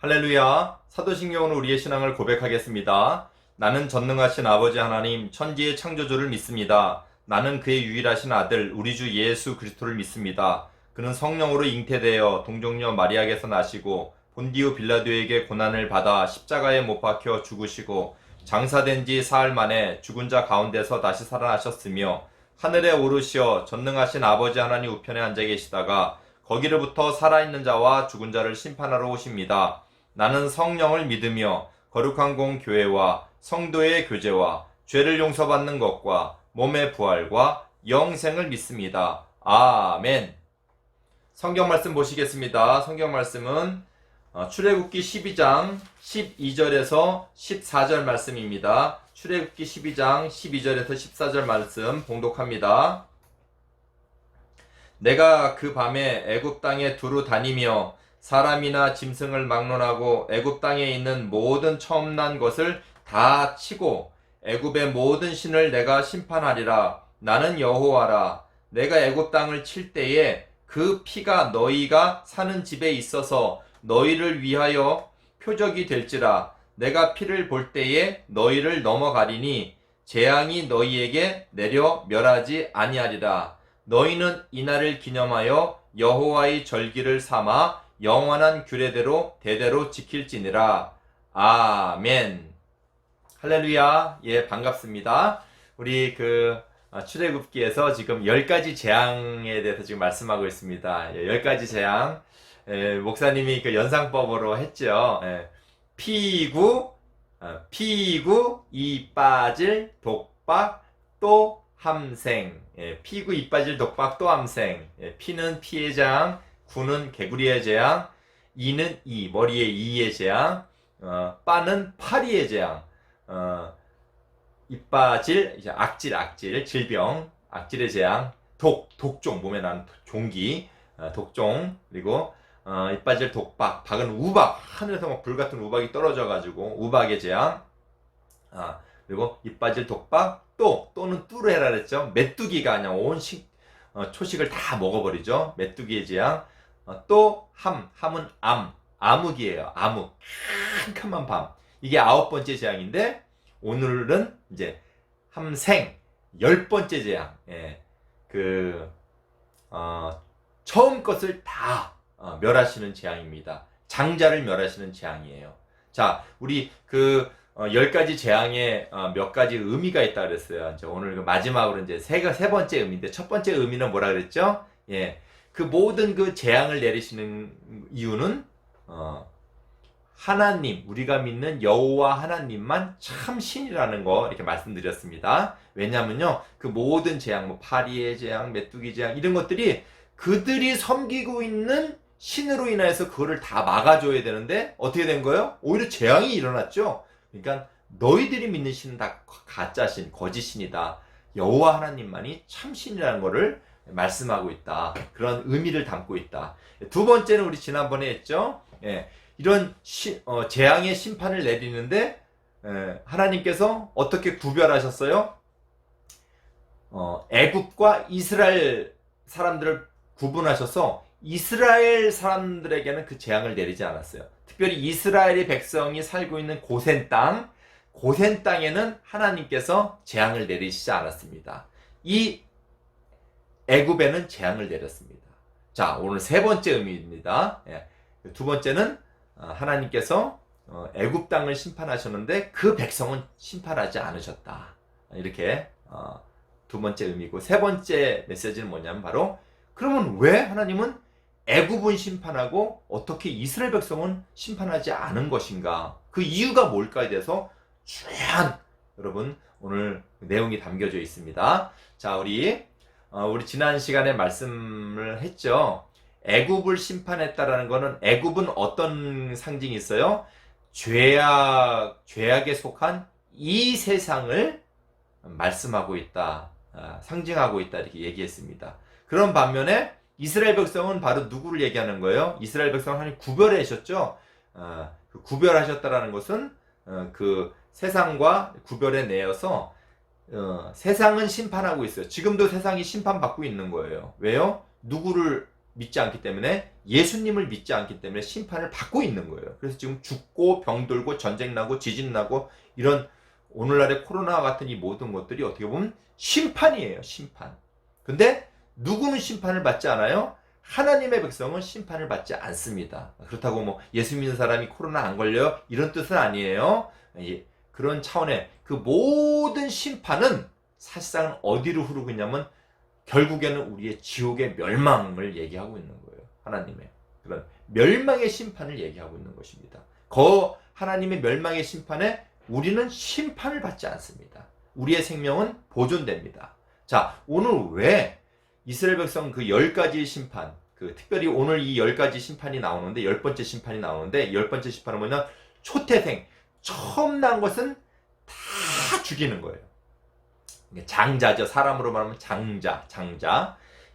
할렐루야. 사도신경으로 우리의 신앙을 고백하겠습니다. 나는 전능하신 아버지 하나님 천지의 창조주를 믿습니다. 나는 그의 유일하신 아들 우리 주 예수 그리스도를 믿습니다. 그는 성령으로 잉태되어 동정녀 마리아에게서 나시고 본디오 빌라도에게 고난을 받아 십자가에 못 박혀 죽으시고 장사된 지 사흘 만에 죽은 자 가운데서 다시 살아나셨으며 하늘에 오르시어 전능하신 아버지 하나님 우편에 앉아 계시다가 거기로부터 살아있는 자와 죽은 자를 심판하러 오십니다. 나는 성령을 믿으며 거룩한 공 교회와 성도의 교제와 죄를 용서받는 것과 몸의 부활과 영생을 믿습니다. 아멘. 성경 말씀 보시겠습니다. 성경 말씀은 출애굽기 12장 12절에서 14절 말씀입니다. 출애굽기 12장 12절에서 14절 말씀 봉독합니다. 내가 그 밤에 애굽 땅에 두루 다니며 사람이나 짐승을 막론하고 애굽 땅에 있는 모든 처음 난 것을 다 치고 애굽의 모든 신을 내가 심판하리라. 나는 여호와라. 내가 애굽 땅을 칠 때에 그 피가 너희가 사는 집에 있어서 너희를 위하여 표적이 될지라. 내가 피를 볼 때에 너희를 넘어가리니 재앙이 너희에게 내려 멸하지 아니하리라. 너희는 이날을 기념하여 여호와의 절기를 삼아 영원한 규례대로 대대로 지킬지니라. 아멘. 할렐루야. 예, 반갑습니다. 우리 출애굽기에서 지금 10가지 재앙에 대해서 지금 말씀하고 있습니다. 10가지 재앙. 목사님이 그 연상법으로 했죠. 피구, 이 빠질, 독박, 또 함생. 피구, 이 빠질, 독박, 또 함생. 피는 피의 재앙, 구는 개구리의 재앙, 이는 머리에 이의 재앙, 빠는 파리의 재앙, 이빠질, 이제 악질, 질병, 악질의 재앙, 독종, 몸에 나는 종기, 독종, 그리고 이빠질 독박, 박은 우박, 하늘에서 막 불같은 우박이 떨어져가지고 우박의 재앙, 그리고 이빠질 독박, 또는 뚜를 해라 그랬죠. 메뚜기가 그냥 온 초식을 다 먹어버리죠. 메뚜기의 재앙. 또 함은 암흑이에요. 암흑, 캄캄한 밤. 이게 9번째 재앙인데 오늘은 이제 함생 10번째 재앙. 처음 것을 다 멸하시는 재앙입니다. 장자를 멸하시는 재앙이에요. 자, 우리 10가지 재앙에 몇 가지 의미가 있다 그랬어요. 이제 오늘 마지막으로 이제 세 번째 의미인데, 첫 번째 의미는 뭐라 그랬죠? 그 모든 그 재앙을 내리시는 이유는 하나님, 우리가 믿는 여호와 하나님만 참 신이라는 거 이렇게 말씀드렸습니다. 왜냐면요, 그 모든 재앙, 뭐 파리의 재앙, 메뚜기 재앙 이런 것들이 그들이 섬기고 있는 신으로 인해서 그거를 다 막아줘야 되는데 어떻게 된 거예요? 오히려 재앙이 일어났죠. 그러니까 너희들이 믿는 신은 다 가짜신, 거짓신이다. 여호와 하나님만이 참 신이라는 거를 말씀하고 있다. 그런 의미를 담고 있다. 두 번째는 우리 지난번에 했죠. 이런 재앙의 심판을 내리는데 하나님께서 어떻게 구별하셨어요? 애굽과 이스라엘 사람들을 구분하셔서 이스라엘 사람들에게는 그 재앙을 내리지 않았어요. 특별히 이스라엘의 백성이 살고 있는 고센 땅에는 하나님께서 재앙을 내리시지 않았습니다. 이 애굽에는 재앙을 내렸습니다. 자, 오늘 세 번째 의미입니다. 두 번째는 하나님께서 애굽 땅을 심판하셨는데 그 백성은 심판하지 않으셨다. 이렇게 두 번째 의미고, 세 번째 메시지는 뭐냐면 바로, 그러면 왜 하나님은 애굽은 심판하고 어떻게 이스라엘 백성은 심판하지 않은 것인가? 그 이유가 뭘까에 대해서 주한 여러분 오늘 내용이 담겨져 있습니다. 자, 우리 지난 시간에 말씀을 했죠. 애굽을 심판했다라는 것은, 애굽은 어떤 상징이 있어요? 죄악에 속한 이 세상을 말씀하고 있다, 상징하고 있다, 이렇게 얘기했습니다. 그런 반면에 이스라엘 백성은 바로 누구를 얘기하는 거예요? 이스라엘 백성은 하나님 구별하셨죠. 구별하셨다라는 것은 그 세상과 구별해 내어서 세상은 심판하고 있어요. 지금도 세상이 심판받고 있는 거예요. 왜요? 누구를 믿지 않기 때문에, 예수님을 믿지 않기 때문에 심판을 받고 있는 거예요. 그래서 지금 죽고 병들고 전쟁 나고 지진 나고 이런 오늘날의 코로나와 같은 이 모든 것들이 어떻게 보면 심판이에요. 심판. 근데 누구는 심판을 받지 않아요? 하나님의 백성은 심판을 받지 않습니다. 그렇다고 뭐 예수 믿는 사람이 코로나 안 걸려요? 이런 뜻은 아니에요. 그런 차원의 그 모든 심판은 사실상 어디로 흐르고 있냐면 결국에는 우리의 지옥의 멸망을 얘기하고 있는 거예요. 하나님의 그런 멸망의 심판을 얘기하고 있는 것입니다. 하나님의 멸망의 심판에 우리는 심판을 받지 않습니다. 우리의 생명은 보존됩니다. 자, 오늘 왜 이스라엘 백성 그 10가지의 심판, 특별히 오늘 이 10가지 심판이 나오는데, 10번째 심판이 나오는데, 10번째 심판은 뭐냐? 초태생, 처음 난 것은 다 죽이는 거예요. 장자죠. 사람으로 말하면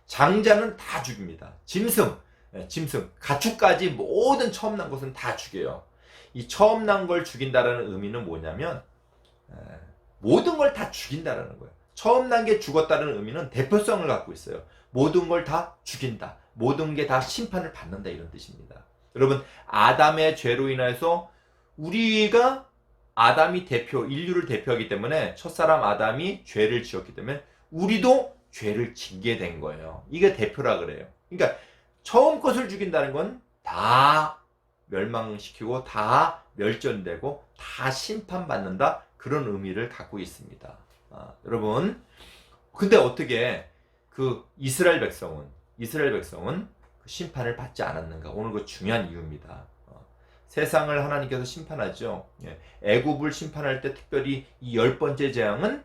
장자는 다 죽입니다. 짐승, 가축까지 모든 처음 난 것은 다 죽여요. 이 처음 난 걸 죽인다라는 의미는 뭐냐면 모든 걸 다 죽인다라는 거예요. 처음 난 게 죽었다는 의미는 대표성을 갖고 있어요. 모든 걸 다 죽인다. 모든 게 다 심판을 받는다, 이런 뜻입니다. 여러분, 아담의 죄로 인해서 우리가 아담이 인류를 대표하기 때문에, 첫사람 아담이 죄를 지었기 때문에 우리도 죄를 짓게 된 거예요. 이게 대표라 그래요. 그러니까 처음 것을 죽인다는 건 다 멸망시키고 다 멸절되고 다 심판받는다, 그런 의미를 갖고 있습니다. 여러분, 근데 어떻게 이스라엘 백성은 그 심판을 받지 않았는가? 오늘 그 중요한 이유입니다. 세상을 하나님께서 심판하죠. 애굽을 심판할 때 특별히 이 10번째 재앙은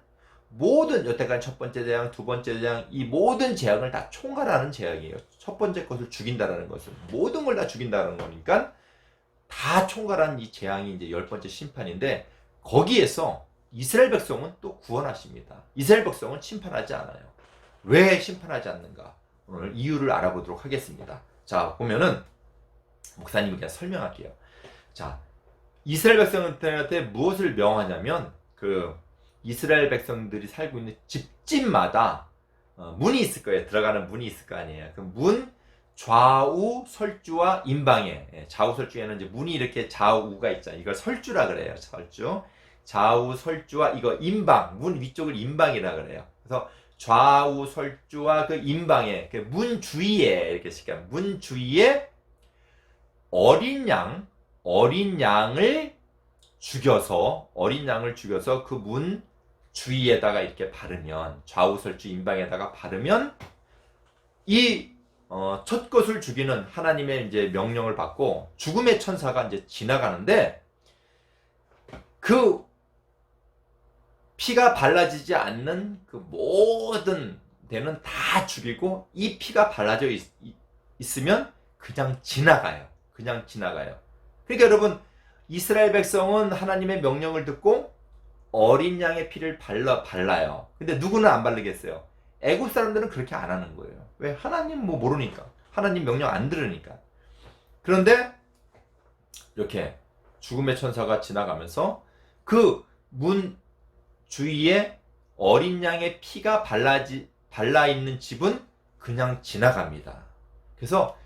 모든, 여태까지 첫 번째 재앙, 두 번째 재앙, 이 모든 재앙을 다 총괄하는 재앙이에요. 첫 번째 것을 죽인다라는 것은 모든 걸 다 죽인다는 거니까 다 총괄한 이 재앙이 이제 10번째 심판인데, 거기에서 이스라엘 백성은 또 구원하십니다. 이스라엘 백성은 심판하지 않아요. 왜 심판하지 않는가? 오늘 이유를 알아보도록 하겠습니다. 자, 보면은 목사님이 그냥 설명할게요. 자, 이스라엘 백성한테 무엇을 명하냐면, 이스라엘 백성들이 살고 있는 집집마다 문이 있을 거예요. 들어가는 문이 있을 거 아니에요. 그 문 좌우 설주와 임방에, 좌우 설주에는 이제 문이 이렇게 좌우가 있잖아요. 이걸 설주라 그래요. 설주. 좌우 설주와 이거 임방, 문 위쪽을 임방이라 그래요. 그래서 좌우 설주와 그 임방에, 문 주위에, 이렇게 시켜요. 문 주위에 어린 양을 죽여서 그 문 주위에다가 이렇게 바르면, 좌우 설주 임방에다가 바르면 첫 것을 죽이는 하나님의 이제 명령을 받고 죽음의 천사가 이제 지나가는데, 그 피가 발라지지 않는 그 모든 데는 다 죽이고, 이 피가 발라져 있으면 그냥 지나가요. 그러니까 여러분, 이스라엘 백성은 하나님의 명령을 듣고 어린 양의 피를 발라요. 근데 누구는 안 바르겠어요? 애굽 사람들은 그렇게 안 하는 거예요. 왜? 하나님 모르니까. 하나님 명령 안 들으니까. 그런데 이렇게 죽음의 천사가 지나가면서 그 문 주위에 어린 양의 피가 발라 있는 집은 그냥 지나갑니다. 그래서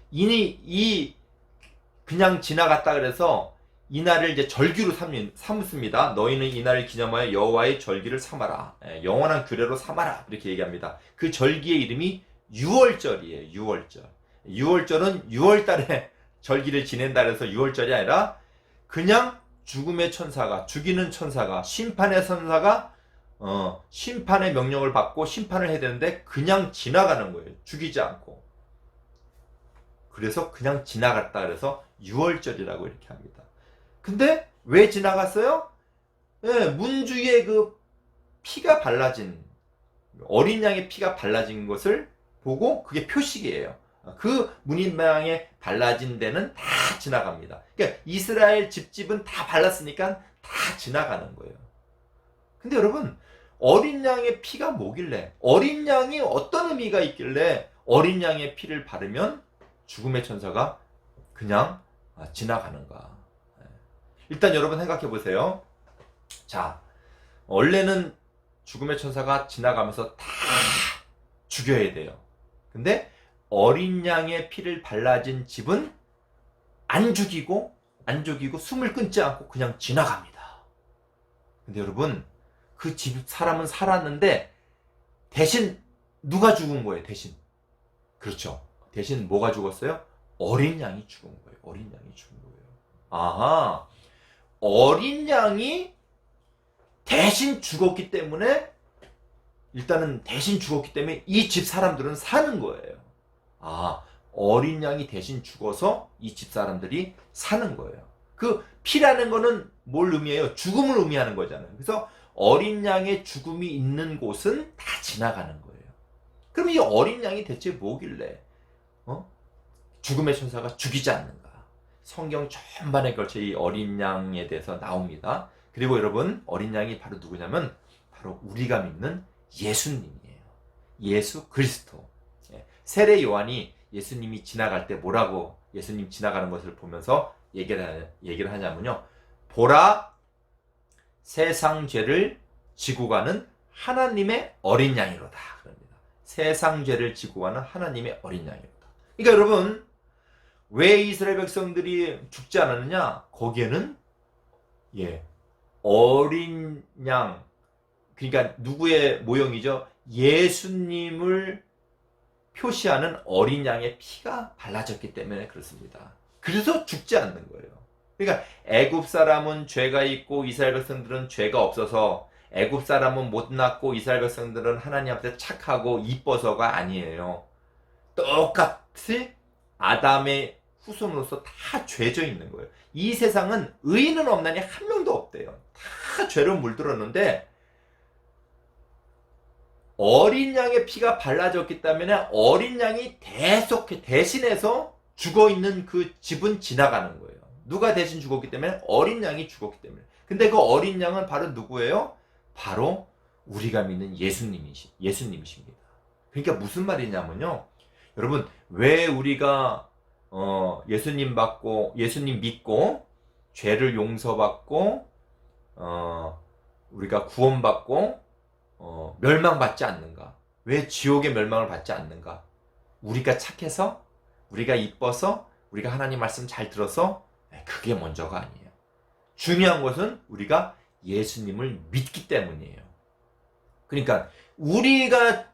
그냥 지나갔다 그래서 이날을 이제 절기로 삼습니다. 너희는 이날을 기념하여 여호와의 절기를 삼아라. 영원한 규례로 삼아라. 이렇게 얘기합니다. 그 절기의 이름이 유월절이에요. 유월절은 6월달에 절기를 지낸다 그래서 유월절이 아니라, 그냥 죽음의 천사가, 죽이는 천사가, 심판의 천사가 심판의 명령을 받고 심판을 해야 되는데 그냥 지나가는 거예요. 죽이지 않고. 그래서 그냥 지나갔다 그래서 유월절이라고 이렇게 합니다. 근데 왜 지나갔어요? 문 주위에 그 피가 발라진, 어린 양의 피가 발라진 것을 보고, 그게 표식이에요. 그 문인방에 발라진 데는 다 지나갑니다. 그러니까 이스라엘 집집은 다 발랐으니까 다 지나가는 거예요. 근데 여러분, 어린 양의 피가 뭐길래, 어린 양이 어떤 의미가 있길래 어린 양의 피를 바르면 죽음의 천사가 그냥 지나가는가? 일단 여러분 생각해 보세요. 자, 원래는 죽음의 천사가 지나가면서 다 죽여야 돼요. 근데 어린 양의 피를 발라진 집은 안 죽이고 숨을 끊지 않고 그냥 지나갑니다. 근데 여러분, 그 집 사람은 살았는데 대신 누가 죽은 거예요? 대신. 그렇죠. 대신 뭐가 죽었어요? 어린 양이 죽은 거예요. 어린 양이 죽은 거예요. 아하. 어린 양이 대신 죽었기 때문에, 일단은 대신 죽었기 때문에 이 집 사람들은 사는 거예요. 아, 어린 양이 대신 죽어서 이 집 사람들이 사는 거예요. 그 피라는 거는 뭘 의미해요? 죽음을 의미하는 거잖아요. 그래서 어린 양의 죽음이 있는 곳은 다 지나가는 거예요. 그럼 이 어린 양이 대체 뭐길래 죽음의 천사가 죽이지 않는가? 성경 전반에 걸쳐 이 어린 양에 대해서 나옵니다. 그리고 여러분, 어린 양이 바로 누구냐면 바로 우리가 믿는 예수님이에요. 예수 그리스도. 세례 요한이 예수님이 지나갈 때 뭐라고, 예수님 지나가는 것을 보면서 얘기를 하냐면요. 보라, 세상 죄를 지고 가는 하나님의 어린 양이로다. 그럽니다. 세상 죄를 지고 가는 하나님의 어린 양이로다. 그러니까 여러분, 왜 이스라엘 백성들이 죽지 않았느냐? 거기에는 어린 양, 그러니까 누구의 모형이죠? 예수님을 표시하는 어린 양의 피가 발라졌기 때문에 그렇습니다. 그래서 죽지 않는 거예요. 그러니까 애굽 사람은 죄가 있고 이스라엘 백성들은 죄가 없어서, 애굽 사람은 못났고 이스라엘 백성들은 하나님 앞에 착하고 이뻐서가 아니에요. 똑같이 아담의 후손으로서 다 죄져 있는 거예요. 이 세상은 의인은 없나니 한 명도 없대요. 다 죄로 물들었는데 어린 양의 피가 발라졌기 때문에 어린 양이 대신해서 죽어있는 그 집은 지나가는 거예요. 누가 대신 죽었기 때문에? 어린 양이 죽었기 때문에. 근데 그 어린 양은 바로 누구예요? 바로 우리가 믿는 예수님이십니다. 그러니까 무슨 말이냐면요. 여러분, 왜 우리가 예수님 믿고 죄를 용서받고 우리가 구원받고 멸망받지 않는가? 왜 지옥의 멸망을 받지 않는가? 우리가 착해서, 우리가 이뻐서, 우리가 하나님 말씀 잘 들어서? 그게 먼저가 아니에요. 중요한 것은 우리가 예수님을 믿기 때문이에요. 그러니까 우리가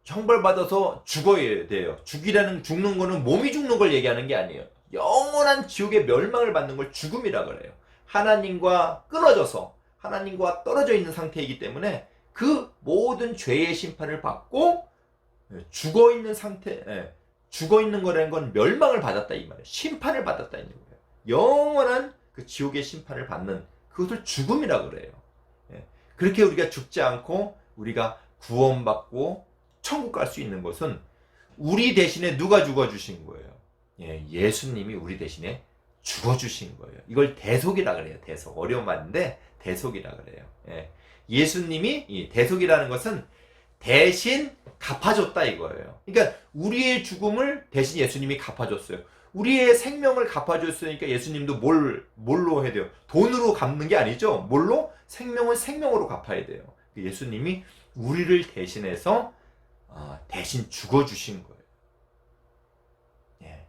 형벌받아서 죽어야 돼요. 죽는 거는 몸이 죽는 걸 얘기하는 게 아니에요. 영원한 지옥의 멸망을 받는 걸 죽음이라 그래요. 하나님과 끊어져서, 하나님과 떨어져 있는 상태이기 때문에 그 모든 죄의 심판을 받고 죽어 있는 거라는 건 멸망을 받았다 이 말이에요. 심판을 받았다 이 거예요. 영원한 그 지옥의 심판을 받는 그것을 죽음이라 그래요. 그렇게 우리가 죽지 않고 우리가 구원받고 천국 갈 수 있는 것은 우리 대신에 누가 죽어주신 거예요? 예수님이 우리 대신에 죽어주신 거예요. 이걸 대속이라 그래요. 대속. 어려운 말인데 대속이라 그래요. 예수님이, 대속이라는 것은 대신 갚아줬다 이거예요. 그러니까 우리의 죽음을 대신 예수님이 갚아줬어요. 우리의 생명을 갚아줬으니까 예수님도 뭘로 해야 돼요? 돈으로 갚는 게 아니죠. 뭘로? 생명을 생명으로 갚아야 돼요. 예수님이 우리를 대신해서 대신 죽어주신 거예요.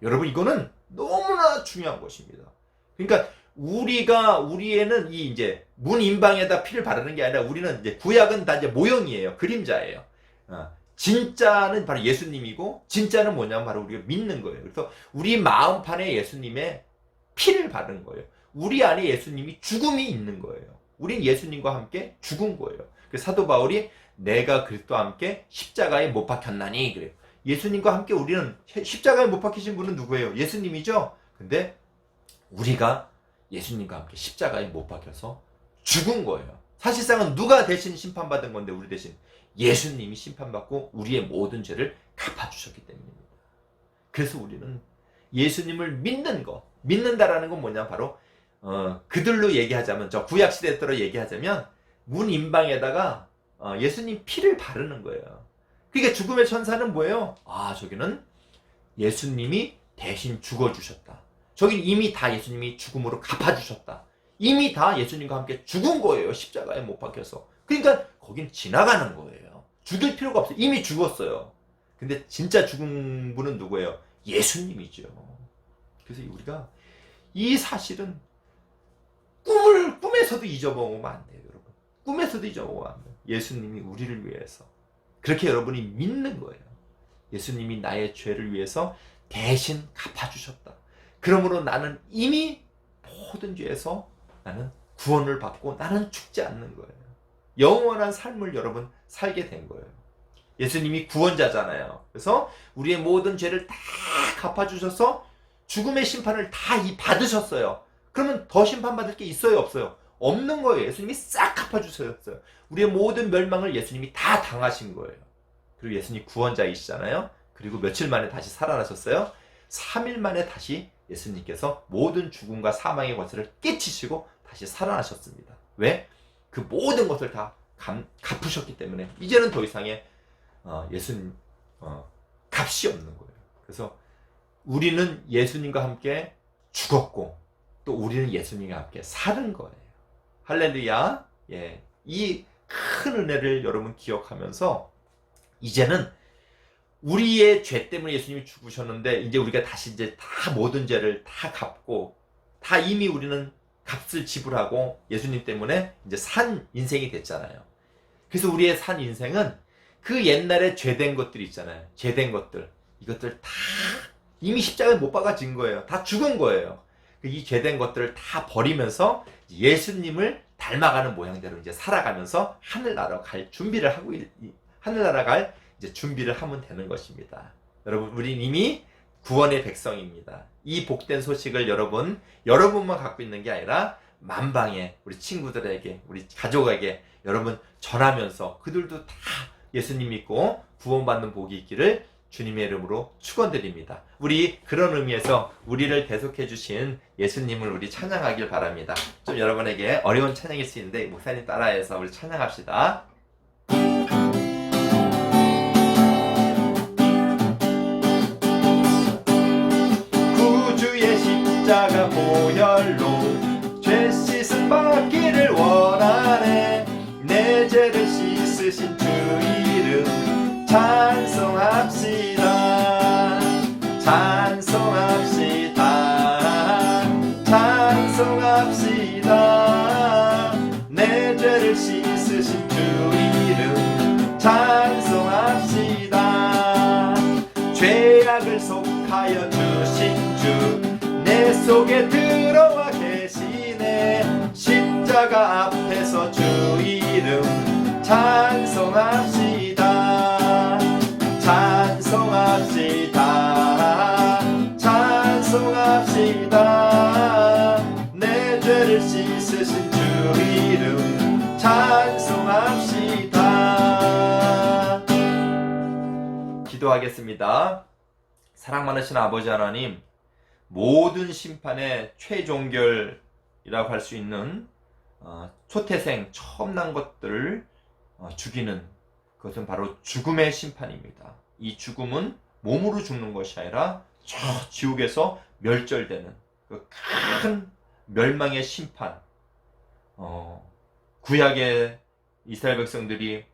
여러분, 이거는 너무나 중요한 것입니다. 그러니까 우리에는 이제 문인방에다 피를 바르는 게 아니라 우리는 이제 구약은 다 이제 모형이에요. 그림자예요. 진짜는 바로 예수님이고, 진짜는 뭐냐면 바로 우리가 믿는 거예요. 그래서 우리 마음판에 예수님의 피를 바르는 거예요. 우리 안에 예수님이 죽음이 있는 거예요. 우린 예수님과 함께 죽은 거예요. 그래서 사도 바울이 내가 그리스도와 함께 십자가에 못 박혔나니 그래요. 예수님과 함께 우리는, 십자가에 못 박히신 분은 누구예요? 예수님이죠. 근데 우리가 예수님과 함께 십자가에 못 박혀서 죽은 거예요. 사실상은 누가 대신 심판받은 건데, 우리 대신 예수님이 심판받고 우리의 모든 죄를 갚아주셨기 때문입니다. 그래서 우리는 예수님을 믿는다라는 건 뭐냐, 바로 그들로 얘기하자면, 저 구약시대 때로 얘기하자면 문인방에다가 예수님 피를 바르는 거예요. 그러니까 죽음의 천사는 뭐예요? 저기는 예수님이 대신 죽어주셨다. 저긴 이미 다 예수님이 죽음으로 갚아주셨다. 이미 다 예수님과 함께 죽은 거예요. 십자가에 못 박혀서. 그러니까 거긴 지나가는 거예요. 죽일 필요가 없어요. 이미 죽었어요. 근데 진짜 죽은 분은 누구예요? 예수님이죠. 그래서 우리가 이 사실은 꿈에서도 잊어먹으면 안 돼요, 여러분. 꿈에서도 잊어먹으면 안 돼요. 예수님이 우리를 위해서 그렇게 여러분이 믿는 거예요. 예수님이 나의 죄를 위해서 대신 갚아주셨다. 그러므로 나는 이미 모든 죄에서 나는 구원을 받고 나는 죽지 않는 거예요. 영원한 삶을 여러분 살게 된 거예요. 예수님이 구원자잖아요. 그래서 우리의 모든 죄를 다 갚아주셔서 죽음의 심판을 다 받으셨어요. 그러면 더 심판받을 게 있어요, 없어요? 없는 거예요. 예수님이 싹 갚아주셨어요. 우리의 모든 멸망을 예수님이 다 당하신 거예요. 그리고 예수님 구원자이시잖아요. 그리고 며칠 만에 다시 살아나셨어요. 3일 만에 다시 예수님께서 모든 죽음과 사망의 권세를 깨치시고 다시 살아나셨습니다. 왜? 그 모든 것을 다 갚으셨기 때문에 이제는 더 이상의 예수님 값이 없는 거예요. 그래서 우리는 예수님과 함께 죽었고 또 우리는 예수님과 함께 사는 거예요. 할렐루야. 예, 이 큰 은혜를 여러분 기억하면서 이제는 우리의 죄 때문에 예수님이 죽으셨는데 이제 우리가 다시 이제 다 모든 죄를 다 갚고 다 이미 우리는 값을 지불하고 예수님 때문에 이제 산 인생이 됐잖아요. 그래서 우리의 산 인생은 그 옛날에 죄된 것들 있잖아요. 죄된 것들. 이것들 다 이미 십자가에 못 박아진 거예요. 다 죽은 거예요. 이 죄된 것들을 다 버리면서 예수님을 닮아가는 모양대로 이제 살아가면서 하늘나라 갈 준비를 하고 하늘나라 갈 이제 준비를 하면 되는 것입니다. 여러분, 우린 이미 구원의 백성입니다. 이 복된 소식을 여러분만 갖고 있는 게 아니라 만방에 우리 친구들에게, 우리 가족에게 여러분 전하면서 그들도 다 예수님 믿고 구원받는 복이 있기를 주님의 이름으로 축원드립니다. 우리 그런 의미에서 우리를 대속해 주신 예수님을 우리 찬양하길 바랍니다. 좀 여러분에게 어려운 찬양일 수 있는데 목사님 따라해서 우리 찬양합시다. 구주의 십자가 보혈로 죄 씻음 받기를 원하네. 내 죄를 씻으신 주 이름 찬송합시다. 찬송합시다. 찬송합시다. 내 죄를 씻으신 주 이름 찬송합시다. 죄악을 속하여 주신 주 내 속에 들어와 계시네. 십자가 앞에서 주 이름 찬송합시다. 찬송합시다. 찬송합시다. 내 죄를 씻으신 주 이름 찬송합시다. 기도하겠습니다. 사랑 많으신 아버지 하나님, 모든 심판의 최종결이라고 할 수 있는 초태생 처음 난 것들을 죽이는 그것은 바로 죽음의 심판입니다. 이 죽음은 몸으로 죽는 것이 아니라 저 지옥에서 멸절되는 그 큰 멸망의 심판. 구약의 이스라엘 백성들이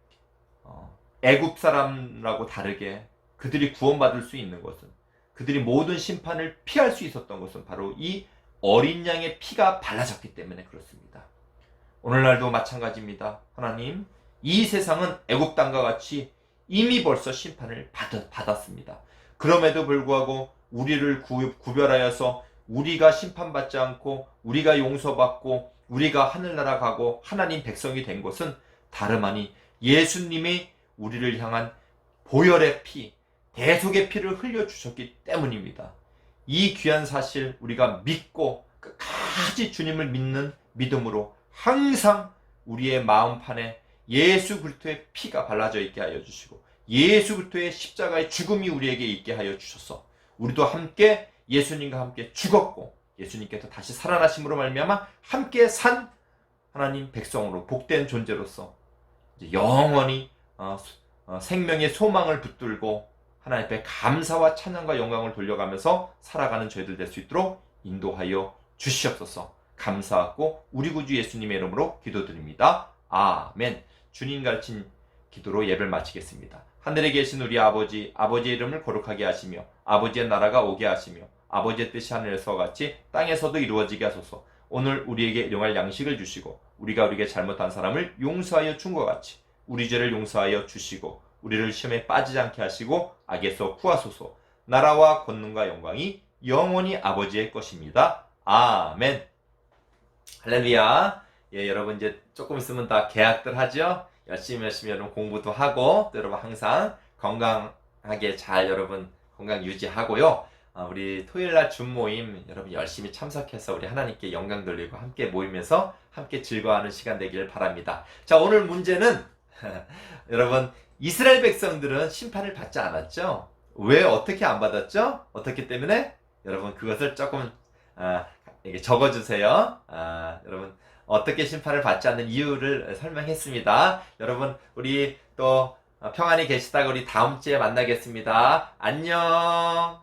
애굽 사람하고 다르게 그들이 구원받을 수 있는 것은, 그들이 모든 심판을 피할 수 있었던 것은 바로 이 어린 양의 피가 발라졌기 때문에 그렇습니다. 오늘날도 마찬가지입니다. 하나님, 이 세상은 애굽 땅과 같이 이미 벌써 심판을 받았습니다. 그럼에도 불구하고 우리를 구별하여서 우리가 심판받지 않고 우리가 용서받고 우리가 하늘나라 가고 하나님 백성이 된 것은 다름 아니 예수님이 우리를 향한 보혈의 피, 대속의 피를 흘려주셨기 때문입니다. 이 귀한 사실 우리가 믿고 끝까지 주님을 믿는 믿음으로 항상 우리의 마음판에 예수 그리스도의 피가 발라져 있게 하여 주시고 예수 그리스도의 십자가의 죽음이 우리에게 있게 하여 주셔서 우리도 함께 예수님과 함께 죽었고 예수님께서 다시 살아나심으로 말미암아 함께 산 하나님 백성으로 복된 존재로서 이제 영원히 생명의 소망을 붙들고 하나님 앞에 감사와 찬양과 영광을 돌려가면서 살아가는 저희들 될 수 있도록 인도하여 주시옵소서. 감사하고 우리 구주 예수님의 이름으로 기도드립니다. 아멘. 주님 가르친 기도로 예배를 마치겠습니다. 하늘에 계신 우리 아버지, 아버지의 이름을 거룩하게 하시며 아버지의 나라가 오게 하시며 아버지의 뜻이 하늘에서 같이 땅에서도 이루어지게 하소서. 오늘 우리에게 일용할 양식을 주시고 우리가 우리에게 잘못한 사람을 용서하여 준 것 같이 우리 죄를 용서하여 주시고 우리를 시험에 빠지지 않게 하시고 악에서 구하소서. 나라와 권능과 영광이 영원히 아버지의 것입니다. 아멘. 할렐루야. 예, 여러분 이제 조금 있으면 다 개학들 하죠. 열심히 여러분 공부도 하고 또 여러분 항상 건강하게 잘 여러분 건강 유지하고요. 우리 토요일날 줌 모임 여러분 열심히 참석해서 우리 하나님께 영광 돌리고 함께 모이면서 함께 즐거워하는 시간 되기를 바랍니다. 자, 오늘 문제는 여러분 이스라엘 백성들은 심판을 받지 않았죠? 왜 어떻게 안 받았죠? 어떻기 때문에? 여러분 그것을 조금 적어주세요. 여러분 어떻게 심판을 받지 않는 이유를 설명했습니다. 여러분 우리 또 평안히 계시다가 우리 다음 주에 만나겠습니다. 안녕.